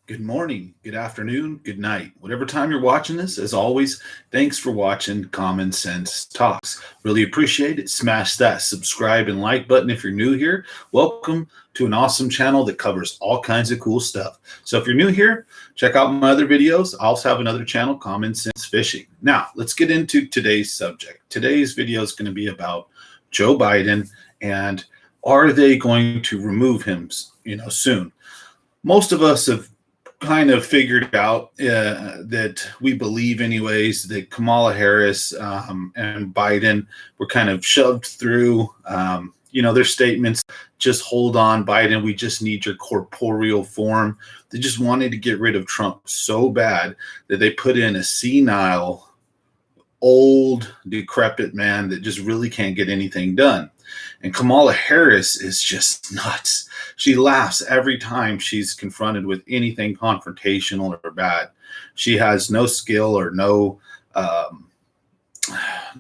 Good morning, good afternoon, good night. Whatever time you're watching this, as always, thanks for watching Common Sense Talks. Really appreciate it. Smash that subscribe and like button if you're new here. Welcome to an awesome channel that covers all kinds of cool stuff. So if you're new here, check out my other videos. I also have another channel, Common Sense Fishing. Now, let's get into today's subject. Today's video is going to be about Joe Biden and are they going to remove him, soon? Most of us have kind of figured out that we believe anyways that Kamala Harris and Biden were kind of shoved through their statements. Just hold on, Biden, we just need your corporeal form. They just wanted to get rid of Trump so bad that they put in a senile, old, decrepit man that just really can't get anything done. And Kamala Harris is just nuts. She laughs every time she's confronted with anything confrontational or bad. She has no skill or not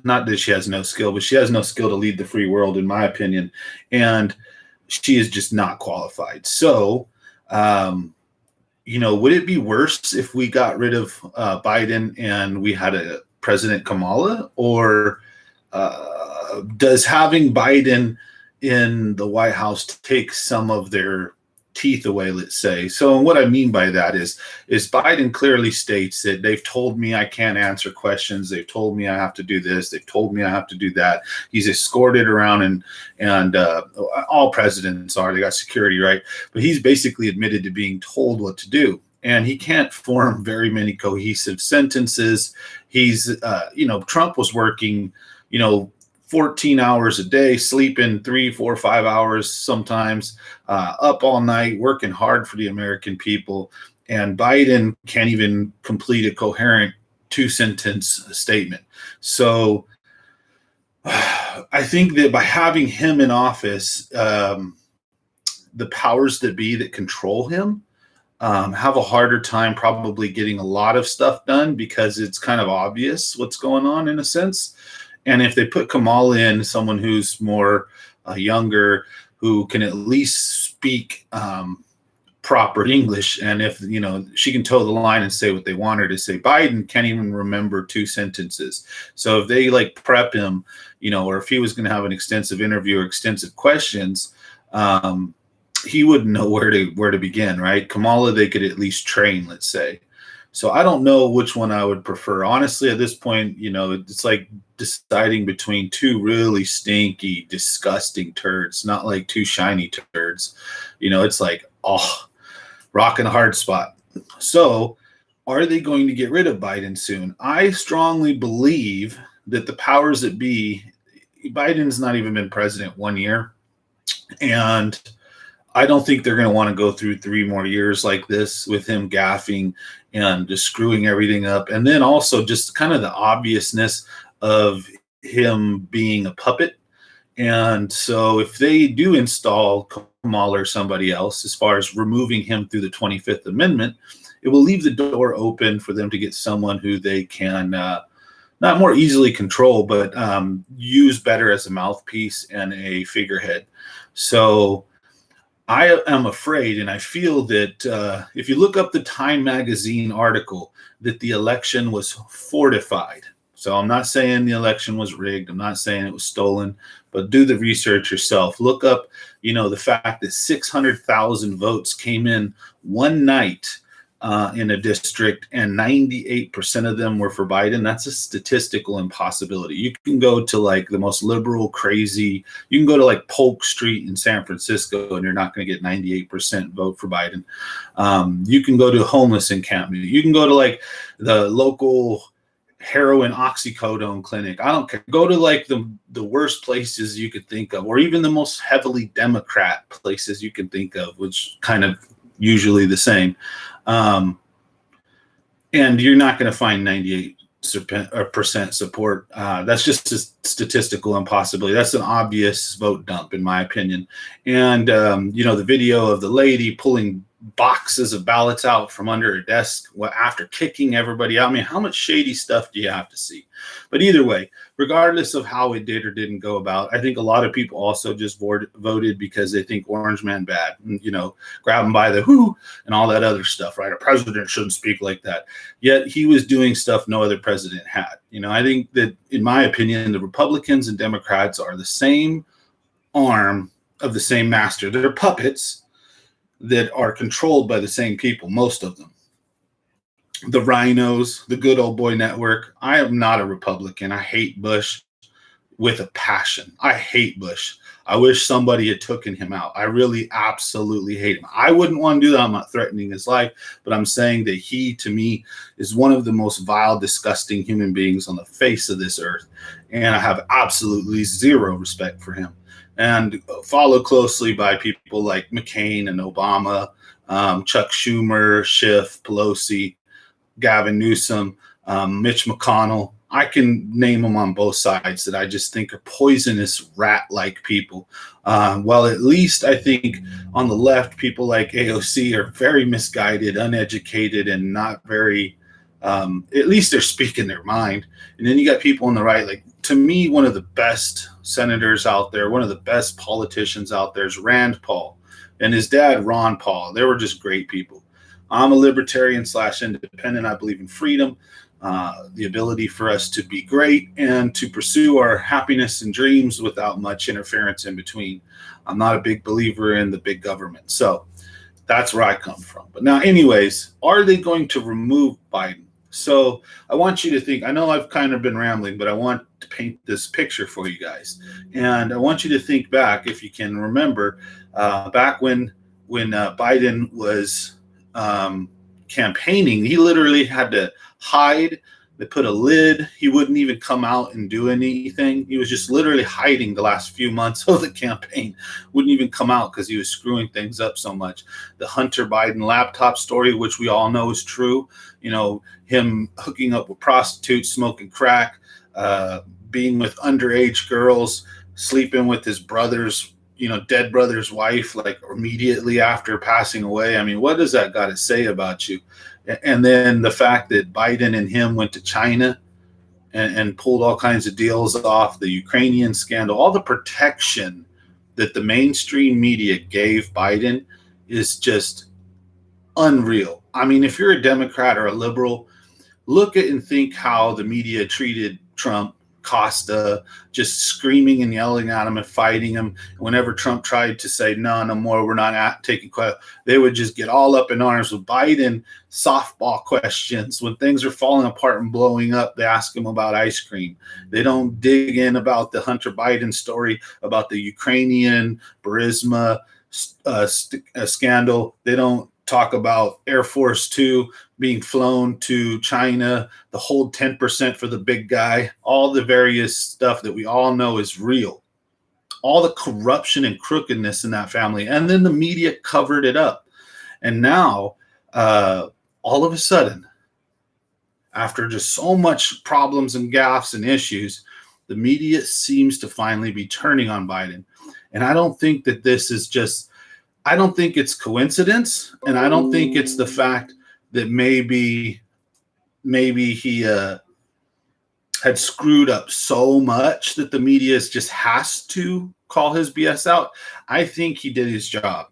that she has no skill, but she has no skill to lead the free world, in my opinion. And she is just not qualified. So, would it be worse if we got rid of Biden and we had a President Kamala, or does having Biden in the White House take some of their teeth away, let's say? So what I mean by that is Biden clearly states that they've told me I can't answer questions. They've told me I have to do this. They've told me I have to do that. He's escorted around and all presidents are. They got security, right? But he's basically admitted to being told what to do. And he can't form very many cohesive sentences. He's, Trump was working, 14 hours a day, sleeping 3, 4, 5 hours sometimes, up all night, working hard for the American people. And Biden can't even complete a coherent 2-sentence statement. So I think that by having him in office, the powers that be that control him have a harder time probably getting a lot of stuff done, because it's kind of obvious what's going on in a sense. And if they put Kamala in, someone who's more younger, who can at least speak proper English, and if, she can toe the line and say what they want her to say. Biden can't even remember 2 sentences. So if they prep him, or if he was going to have an extensive interview or extensive questions, he wouldn't know where to begin, right? Kamala, they could at least train, let's say. So I don't know which one I would prefer. Honestly, at this point, it's like deciding between 2 really stinky, disgusting turds, not like 2 shiny turds. It's like, rock and a hard spot. So are they going to get rid of Biden soon? I strongly believe that the powers that be, Biden's not even been president 1 year. And I don't think they're going to want to go through 3 more years like this with him gaffing and just screwing everything up. And then also just kind of the obviousness of him being a puppet. And so if they do install Kamala or somebody else, as far as removing him through the 25th Amendment, it will leave the door open for them to get someone who they can not more easily control, but use better as a mouthpiece and a figurehead. So I am afraid, and I feel that if you look up the Time magazine article, that the election was fortified. So I'm not saying the election was rigged. I'm not saying it was stolen, but do the research yourself. Look up, the fact that 600,000 votes came in one night in a district, and 98% of them were for Biden. That's a statistical impossibility. You can go to the most liberal, crazy, you can go to Polk Street in San Francisco and you're not going to get 98% vote for Biden. You can go to a homeless encampment. You can go to the local heroin oxycodone clinic. I don't care. Go to the worst places you could think of, or even the most heavily Democrat places you can think of, which kind of usually the same. And you're not going to find 98% support. That's just a statistical impossibility. That's an obvious vote dump, in my opinion. And, the video of the lady pulling boxes of ballots out from under a desk after kicking everybody out. I mean, how much shady stuff do you have to see? But either way, regardless of how it did or didn't go about, I think a lot of people also just voted because they think Orange Man bad, and, grab him by the whoo and all that other stuff, right? A president shouldn't speak like that. Yet he was doing stuff no other president had. I think that, in my opinion, the Republicans and Democrats are the same arm of the same master. They're puppets that are controlled by the same people, most of them. The rhinos, the good old boy network. I am not a Republican. I hate Bush with a passion. I hate Bush. I wish somebody had taken him out. I really absolutely hate him. I wouldn't want to do that. I'm not threatening his life, but I'm saying that he, to me, is one of the most vile, disgusting human beings on the face of this earth. And I have absolutely zero respect for him. And followed closely by people like McCain and Obama, Chuck Schumer, Schiff, Pelosi, Gavin Newsom, Mitch McConnell. I can name them on both sides that I just think are poisonous rat-like people. Well, at least I think on the left, people like AOC are very misguided, uneducated, and not very, at least they're speaking their mind. And then you got people on the right, like, to me, one of the best senators out there, one of the best politicians out there is Rand Paul and his dad, Ron Paul. They were just great people. I'm a libertarian / independent. I believe in freedom, the ability for us to be great and to pursue our happiness and dreams without much interference in between. I'm not a big believer in the big government. So that's where I come from. But now, anyways, are they going to remove Biden? So I want you to think, I know I've kind of been rambling, but I want to paint this picture for you guys. And I want you to think back, if you can remember, back when Biden was campaigning, he literally had to hide. They put a lid. He wouldn't even come out and do anything. He was just literally hiding the last few months of the campaign. Wouldn't even come out because he was screwing things up so much. The Hunter Biden laptop story, which we all know is true, him hooking up with prostitutes, smoking crack, being with underage girls, sleeping with his brother's, dead brother's wife, like immediately after passing away. I mean, what does that got to say about you? And then the fact that Biden and him went to China and pulled all kinds of deals off, the Ukrainian scandal, all the protection that the mainstream media gave Biden is just unreal. I mean, if you're a Democrat or a liberal, look at and think how the media treated Trump, Costa, just screaming and yelling at him and fighting him. Whenever Trump tried to say, no more, we're not taking questions, they would just get all up in arms with Biden. Softball questions. When things are falling apart and blowing up, they ask him about ice cream. They don't dig in about the Hunter Biden story, about the Ukrainian Burisma scandal. They don't talk about Air Force Two being flown to China, the hold 10% for the big guy, all the various stuff that we all know is real, all the corruption and crookedness in that family. And then the media covered it up. And now, all of a sudden, after just so much problems and gaffes and issues, the media seems to finally be turning on Biden. And I don't think that this is just, I don't think it's coincidence. And I don't think it's the fact that maybe he had screwed up so much that the media just has to call his BS out. I think he did his job.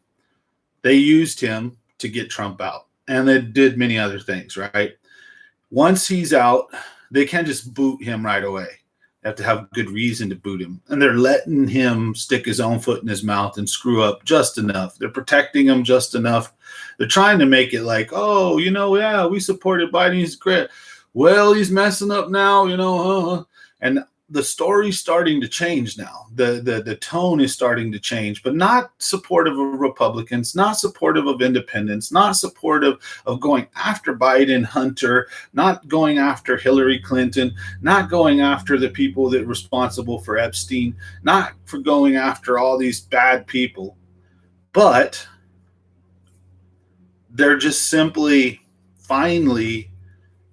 They used him to get Trump out, and they did many other things, right? Once he's out, they can't just boot him right away. They have to have good reason to boot him. And they're letting him stick his own foot in his mouth and screw up just enough. They're protecting him just enough. They're trying to make it like, oh, yeah, we supported Biden. He's great. Well, he's messing up now, And the story's starting to change now. The tone is starting to change, but not supportive of Republicans, not supportive of independents, not supportive of going after Biden, Hunter, not going after Hillary Clinton, not going after the people that are responsible for Epstein, not for going after all these bad people, but they're just simply finally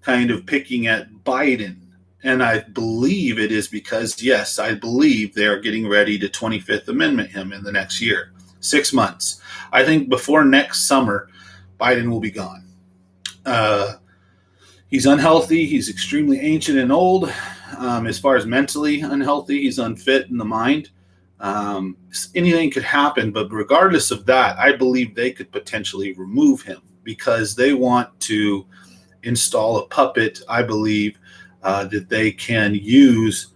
kind of picking at Biden. And I believe it is because, yes, I believe they are getting ready to 25th Amendment him in the next year, 6 months. I think before next summer, Biden will be gone. He's unhealthy. He's extremely ancient and old. As far as mentally unhealthy, he's unfit in the mind. Anything could happen, but regardless of that, I believe they could potentially remove him because they want to install a puppet, I believe, that they can use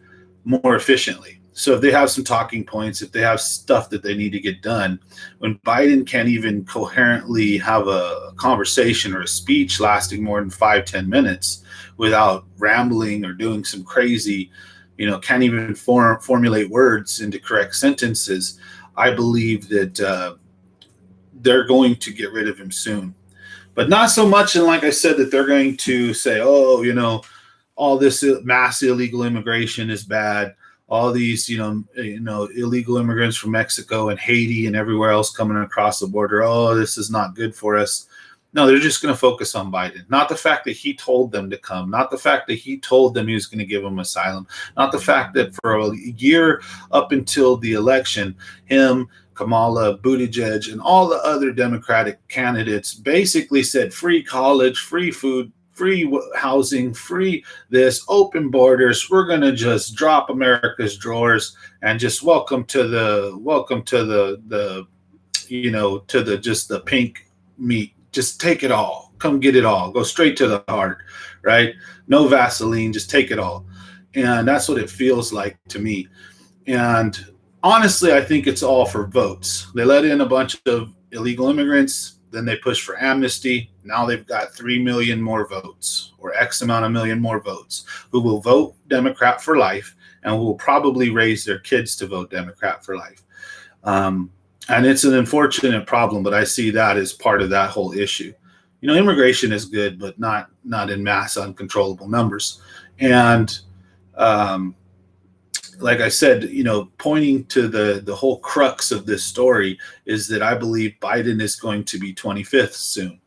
more efficiently. So if they have some talking points, if they have stuff that they need to get done, when Biden can't even coherently have a conversation or a speech lasting more than 5-10 minutes without rambling or doing some crazy, can't even formulate words into correct sentences, I believe that they're going to get rid of him soon. But not so much, and like I said, that they're going to say, oh, all this mass illegal immigration is bad. All these, illegal immigrants from Mexico and Haiti and everywhere else coming across the border. Oh, this is not good for us. No, they're just going to focus on Biden. Not the fact that he told them to come. Not the fact that he told them he was going to give them asylum. Not the fact that for a year up until the election, him, Kamala, Buttigieg, and all the other Democratic candidates basically said free college, free food, free housing, free this, open borders. We're going to just drop America's drawers and just welcome to the just the pink meat. Just take it all. Come get it all. Go straight to the heart, right? No Vaseline, just take it all. And that's what it feels like to me. And honestly, I think it's all for votes. They let in a bunch of illegal immigrants. Then they push for amnesty. Now they've got 3 million more votes or X amount of million more votes who will vote Democrat for life and who will probably raise their kids to vote Democrat for life. And it's an unfortunate problem, but I see that as part of that whole issue. Immigration is good, but not in mass uncontrollable numbers. And like I said, pointing to the whole crux of this story is that I believe Biden is going to be 25th soon.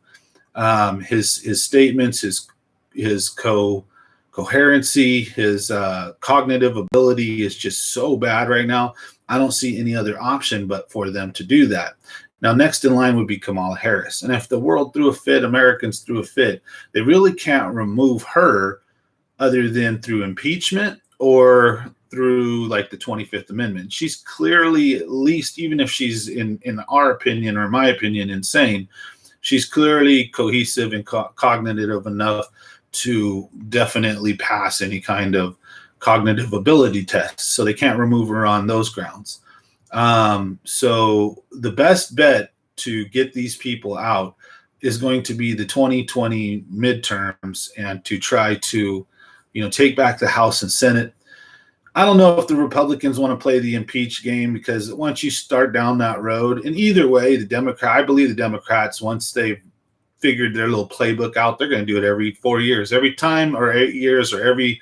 His statements, his coherency, his cognitive ability is just so bad right now. I don't see any other option but for them to do that. Now, next in line would be Kamala Harris. And if the world threw a fit, Americans threw a fit, they really can't remove her other than through impeachment or through like the 25th Amendment. She's clearly, at least even if she's in our opinion or my opinion, insane, she's clearly cohesive and cognitive enough to definitely pass any kind of cognitive ability tests. So they can't remove her on those grounds. So the best bet to get these people out is going to be the 2020 midterms and to try to, take back the House and Senate. I don't know if the Republicans want to play the impeach game because once you start down that road, and either way, I believe the Democrats, once they've figured their little playbook out, they're going to do it every 4 years, every time, or 8 years, or every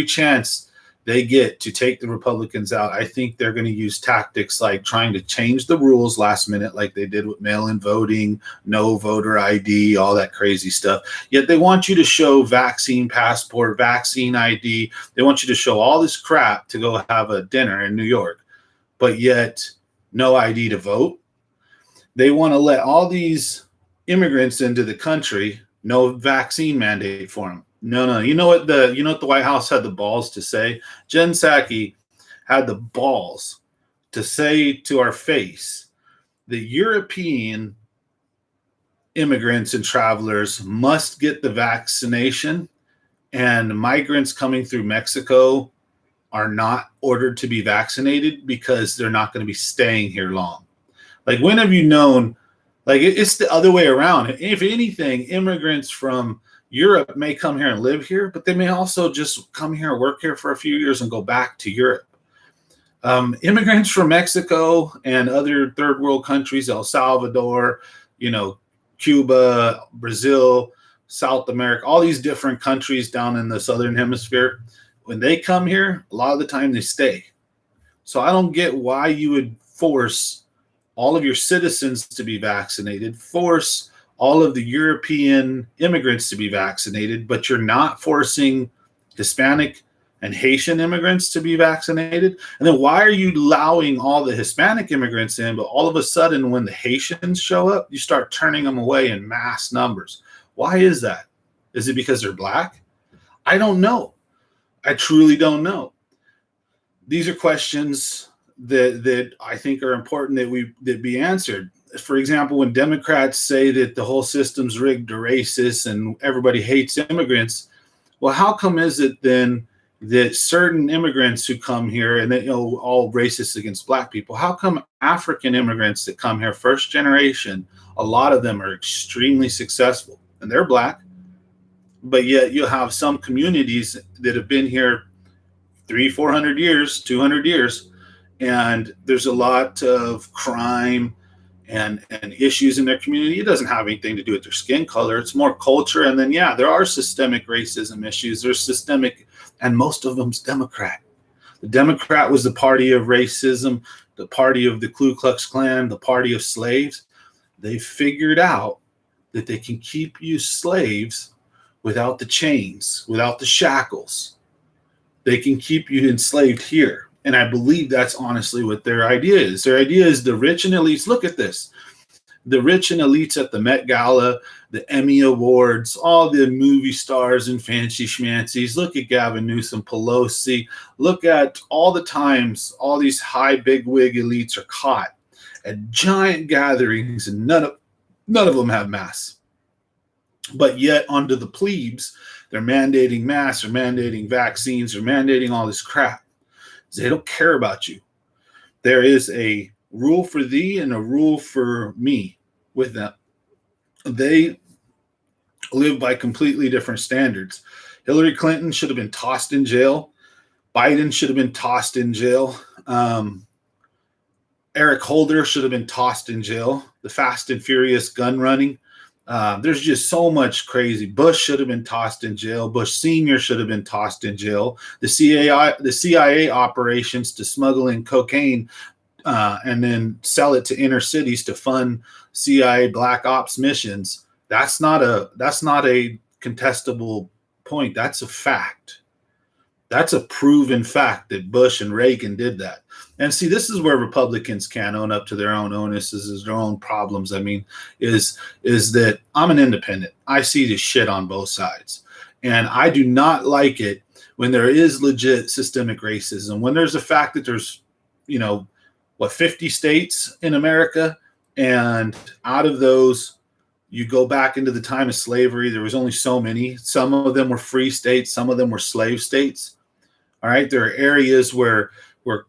chance they get to take the Republicans out. I think they're going to use tactics like trying to change the rules last minute, like they did with mail-in voting, no voter ID, all that crazy stuff. Yet they want you to show vaccine passport, vaccine ID. They want you to show all this crap to go have a dinner in New York, but yet no ID to vote. They want to let all these immigrants into the country, no vaccine mandate for them. No. You know what the White House had the balls to say? Jen Psaki had the balls to say to our face that European immigrants and travelers must get the vaccination, and migrants coming through Mexico are not ordered to be vaccinated because they're not going to be staying here long. Like, when have you known? Like, it's the other way around. If anything, immigrants from Europe may come here and live here, but they may also just come here and work here for a few years and go back to Europe. Immigrants from Mexico and other third world countries, El Salvador, Cuba, Brazil, South America, all these different countries down in the Southern Hemisphere, when they come here, a lot of the time they stay. So I don't get why you would force all of your citizens to be vaccinated, force all of the European immigrants to be vaccinated, but you're not forcing Hispanic and Haitian immigrants to be vaccinated? And then why are you allowing all the Hispanic immigrants in, but all of a sudden when the Haitians show up, you start turning them away in mass numbers? Why is that? Is it because they're black? I don't know. I truly don't know. These are questions that I think are important that be answered. For example, when Democrats say that the whole system's rigged or racist and everybody hates immigrants, well, how come is it then that certain immigrants who come here and they all racist against black people? How come African immigrants that come here first generation, a lot of them are extremely successful and they're black, but yet you have some communities that have been here 300-400 years, 200 years, and there's a lot of crime and issues in their community. It doesn't have anything to do with their skin color. It's more culture. And then, yeah, there are systemic racism issues. There's systemic, and most of them's Democrat. The Democrat was the party of racism, the party of the Ku Klux Klan, the party of slaves. They figured out that they can keep you slaves without the chains, without the shackles. They can keep you enslaved here. And I believe that's honestly what their idea is. Their idea is the rich and elites. Look at this. The rich and elites at the Met Gala, the Emmy Awards, all the movie stars and fancy schmancies. Look at Gavin Newsom, Pelosi. Look at all the times all these high bigwig elites are caught at giant gatherings, and none of them have masks. But yet, under the plebes, they're mandating masks, or mandating vaccines, or mandating all this crap. They don't care about you. There is a rule for thee and a rule for me with them. They live by completely different standards. Hillary Clinton should have been tossed in jail. Biden should have been tossed in jail. Eric Holder should have been tossed in jail. The fast and furious gun running. There's just so much crazy. Bush should have been tossed in jail. Bush Sr. should have been tossed in jail. The CIA operations to smuggle in cocaine and then sell it to inner cities to fund CIA black ops missions. That's not a contestable point. That's a fact. That's a proven fact that Bush and Reagan did that. And see, this is where Republicans can't own up to their own onuses, their own problems. I mean, is that I'm an independent. I see this shit on both sides. And I do not like it when there is legit systemic racism, when there's a fact that there's, 50 states in America, and out of those, you go back into the time of slavery, there was only so many. Some of them were free states, some of them were slave states. All right, there are areas where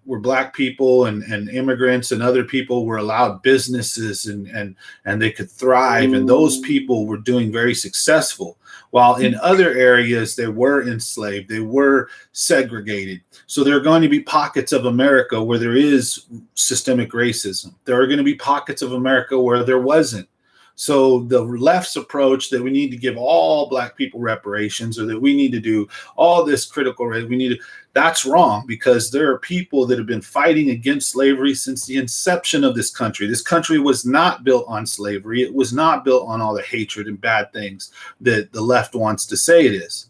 black people and immigrants and other people were allowed businesses and they could thrive, and those people were doing very successful. While in other areas they were enslaved, they were segregated. So there are going to be pockets of America where there is systemic racism. There are going to be pockets of America where there wasn't. So the left's approach that we need to give all black people reparations, or that we need to do all this critical race, that's wrong, because there are people that have been fighting against slavery since the inception of this country. This country was not built on slavery. It was not built on all the hatred and bad things that the left wants to say it is.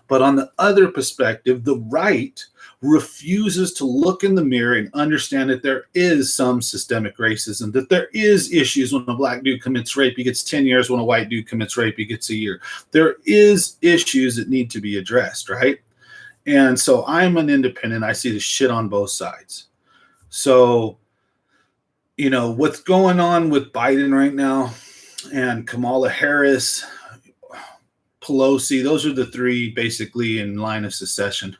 But on the other perspective, the right refuses to look in the mirror and understand that there is some systemic racism, that there is issues when a black dude commits rape, he gets 10 years. When a white dude commits rape, he gets a year. There is issues that need to be addressed, right? And so I'm an independent. I see the shit on both sides. So, what's going on with Biden right now and Kamala Harris, Pelosi, those are the three basically in line of succession.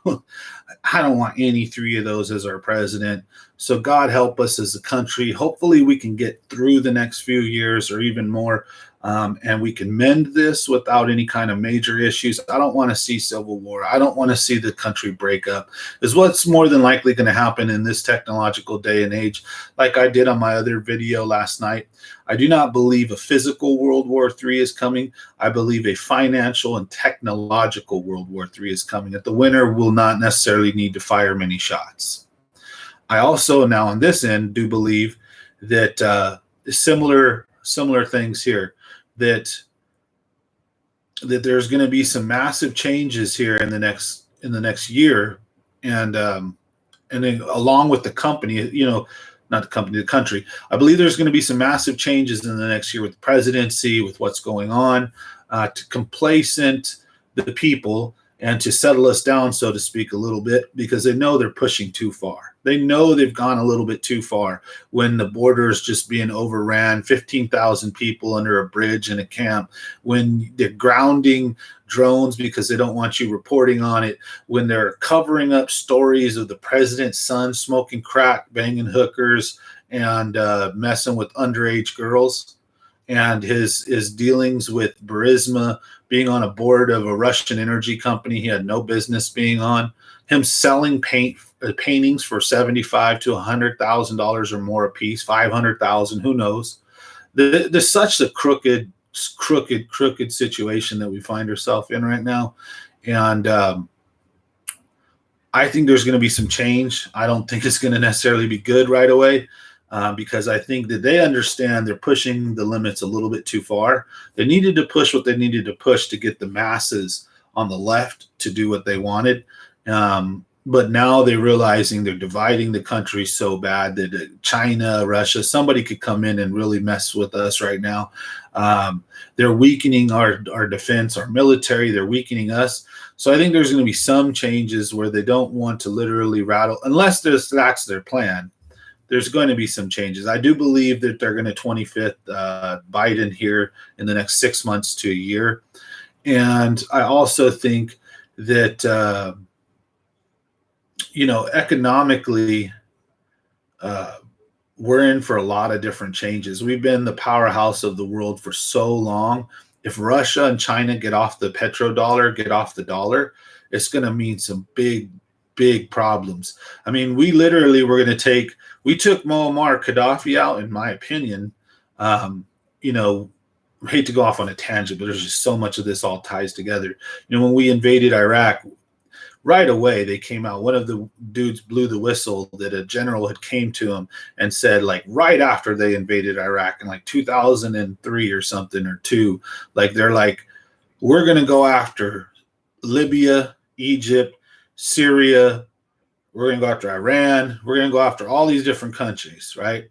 I don't want any three of those as our president. So God help us as a country. Hopefully we can get through the next few years or even more, and we can mend this without any kind of major issues. I don't want to see civil war. I don't want to see the country break up. Is what's more than likely going to happen in this technological day and age. Like I did on my other video last night, I do not believe a physical World War III is coming. I believe a financial and technological World War III is coming, that the winner will not necessarily need to fire many shots. I also now on this end do believe that similar things here, that there's going to be some massive changes here in the next year And then along with the company, not the company, the country, I believe there's going to be some massive changes in the next year with the presidency, with what's going on, to complacent the people and to settle us down, so to speak, a little bit, because they know they're pushing too far. They know they've gone a little bit too far when the border is just being overran, 15,000 people under a bridge in a camp, when they're grounding drones because they don't want you reporting on it, when they're covering up stories of the president's son smoking crack, banging hookers, and messing with underage girls, and his dealings with Burisma, being on a board of a Russian energy company he had no business being on, him selling paintings for $75,000 to $100,000 or more a piece, $500,000, who knows? There's such a crooked situation that we find ourselves in right now, and I think there's going to be some change. I don't think it's going to necessarily be good right away, because I think that they understand they're pushing the limits a little bit too far. They needed to push what they needed to push to get the masses on the left to do what they wanted. But now they're realizing they're dividing the country so bad that China, Russia, somebody could come in and really mess with us right now. They're weakening our defense, our military. They're weakening us. So I think there's going to be some changes where they don't want to literally rattle, unless that's their plan. There's going to be some changes. I do believe that they're going to 25th Biden here in the next 6 months to a year. And I also think that, economically, we're in for a lot of different changes. We've been the powerhouse of the world for so long. If Russia and China get off the petrodollar, get off the dollar, it's going to mean some big problems. I mean, we literally were going to we took Muammar Gaddafi out, in my opinion. I hate to go off on a tangent, but there's just so much of this all ties together. When we invaded Iraq, right away they came out. One of the dudes blew the whistle that a general had came to him and said, like, right after they invaded Iraq in like 2003 or something, or two, like, they're like, we're going to go after Libya, Egypt, Syria, we're going to go after Iran, we're going to go after all these different countries, right?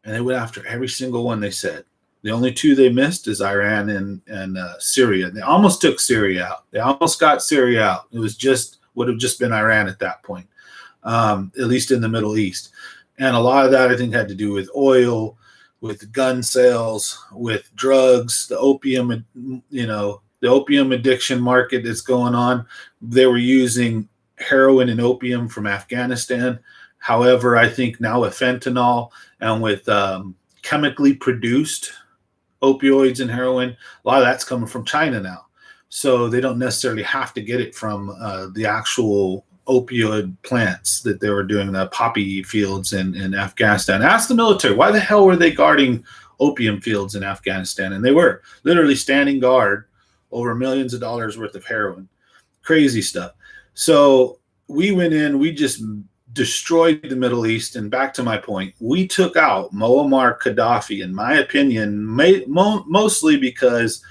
And they went after every single one, they said. The only two they missed is Iran and Syria. They almost took Syria out. They almost got Syria out. It would have just been Iran at that point, at least in the Middle East. And a lot of that, I think, had to do with oil, with gun sales, with drugs, the opium addiction market that's going on. They were using heroin and opium from Afghanistan. However, I think now with fentanyl and with chemically produced opioids and heroin, a lot of that's coming from China now. So they don't necessarily have to get it from the actual opioid plants that they were doing, the poppy fields in Afghanistan. Ask the military, why the hell were they guarding opium fields in Afghanistan? And they were literally standing guard over millions of dollars worth of heroin. Crazy stuff. So we went in, we just destroyed the Middle East. And back to my point, we took out Muammar Gaddafi, in my opinion, mostly because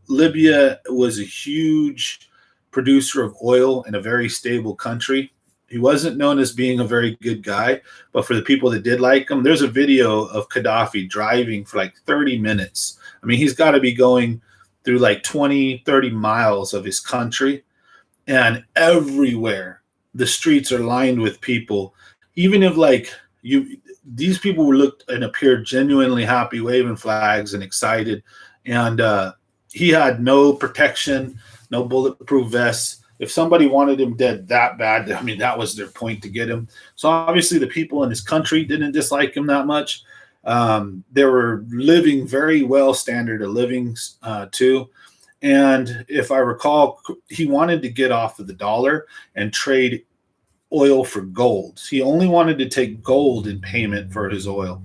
Libya was a huge producer of oil in a very stable country. He wasn't known as being a very good guy, but for the people that did like him, there's a video of Gaddafi driving for like 30 minutes. I mean, he's got to be going through like 20, 30 miles of his country, and everywhere the streets are lined with people. Even if these people looked and appeared genuinely happy, waving flags and excited. And he had no protection, no bulletproof vests. If somebody wanted him dead that bad, I mean, that was their point to get him. So obviously the people in his country didn't dislike him that much. They were living very well standard of living too. And if I recall, he wanted to get off of the dollar and trade oil for gold. He only wanted to take gold in payment for his oil.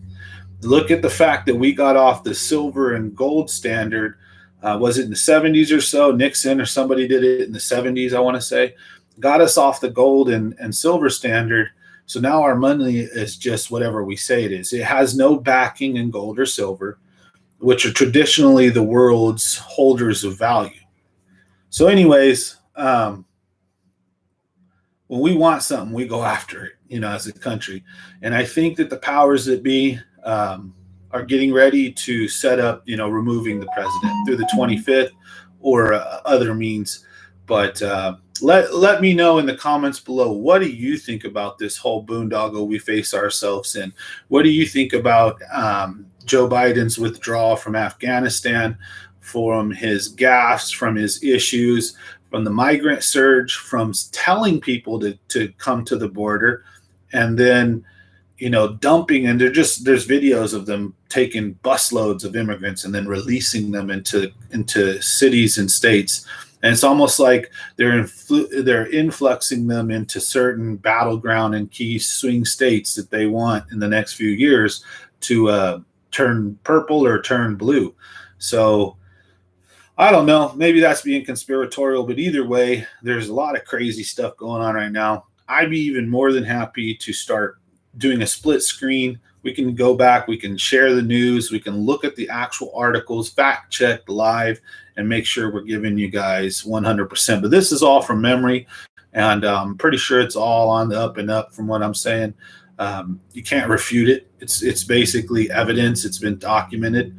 Look at the fact that we got off the silver and gold standard. Was it in the 70s or so? Nixon or somebody did it in the 70s, I want to say. Got us off the gold and silver standard. So now our money is just whatever we say it is. It has no backing in gold or silver, which are traditionally the world's holders of value. So anyways, when we want something, we go after it, as a country. And I think that the powers that be are getting ready to set up, removing the president through the 25th or other means. But let me know in the comments below, what do you think about this whole boondoggle we face ourselves in? What do you think about Joe Biden's withdrawal from Afghanistan, from his gaffes, from his issues, from the migrant surge, from telling people to come to the border, and then dumping, and there's videos of them taking busloads of immigrants and then releasing them into cities and states. And it's almost like they're influxing them into certain battleground and key swing states that they want in the next few years to turn purple or turn blue. So I don't know. Maybe that's being conspiratorial, but either way, there's a lot of crazy stuff going on right now. I'd be even more than happy to start doing a split screen. We can go back, we can share the news, we can look at the actual articles, fact check live, and make sure we're giving you guys 100%. But this is all from memory, and I'm pretty sure it's all on the up and up from what I'm saying. You can't refute it. It's basically evidence. It's been documented.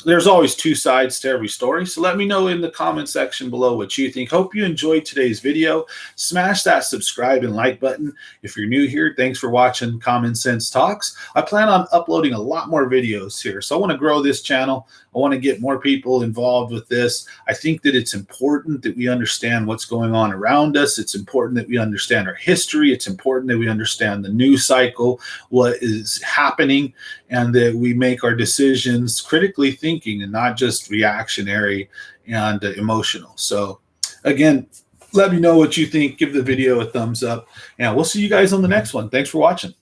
There's always two sides to every story. So let me know in the comment section below what you think. Hope you enjoyed today's video. Smash that subscribe and like button. If you're new here, thanks for watching Common Sense Talks. I plan on uploading a lot more videos here. So I want to grow this channel. I want to get more people involved with this. I think that it's important that we understand what's going on around us. It's important that we understand our history. It's important that we understand the news cycle, what is happening, and that we make our decisions critically thinking and not just reactionary and emotional. So again, let me know what you think. Give the video a thumbs up, and we'll see you guys on the next one. Thanks for watching.